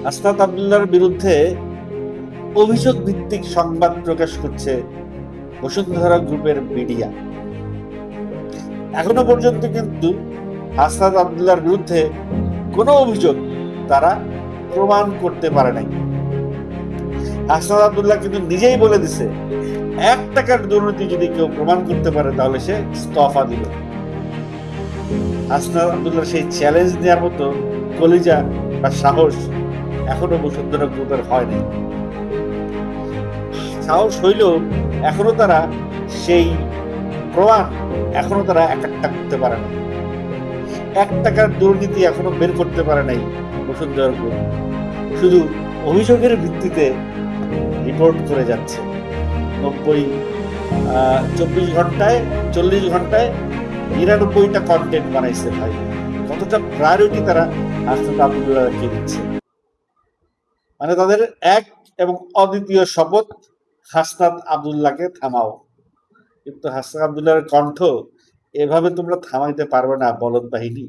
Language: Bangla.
হাসনাত আব্দুল্লাহর বিরুদ্ধে অভিযোগ ভিত্তিক সংবাদ প্রকাশ করছে বসুন্ধরা গ্রুপের মিডিয়া। এখনো পর্যন্ত কিন্তু হাসনাত আব্দুল্লাহর বিরুদ্ধে কোনো অভিযোগ তারা প্রমাণ করতে পারে নাই। হাসনাত আব্দুল্লাহ কিন্তু নিজেই বলে দিছে, 1 টাকার দুর্নীতি যদি কেউ প্রমাণ করতে পারে তাহলে সে ইস্তফা দিবে। হাসনাত আব্দুল্লাহ সেই চ্যালেঞ্জ নেওয়ার মতো কলিজা বা সাহস এখনো বসুন্ধরা গ্রুপের হয় নাই। সাহস হইলেও এখনো তারা সেই প্রমাণ এখনো তারা একটা করতে পারে না। 1 টাকার দুর্নীতি এখনো বের করতে পারে নাই বসুন্ধরা গ্রুপ, শুধু অভিযোগের ভিত্তিতে রিপোর্ট করে যাচ্ছে। 24 ঘন্টায় 40 ঘন্টায় 99টা কন্টেন্ট বানাইছে। ভাই, কতটা প্রায়োরিটি তারা হাসনাত আব্দুল্লাহকে দিচ্ছে। মানে তাদের এক এবং অদ্বিতীয় শপথ, হাসনাত আব্দুল্লাহকে থামাও। কিন্তু হাসনাত আব্দুল্লাহর কণ্ঠ এভাবে তোমরা থামাইতে পারবে না, বলদ বাহিনী।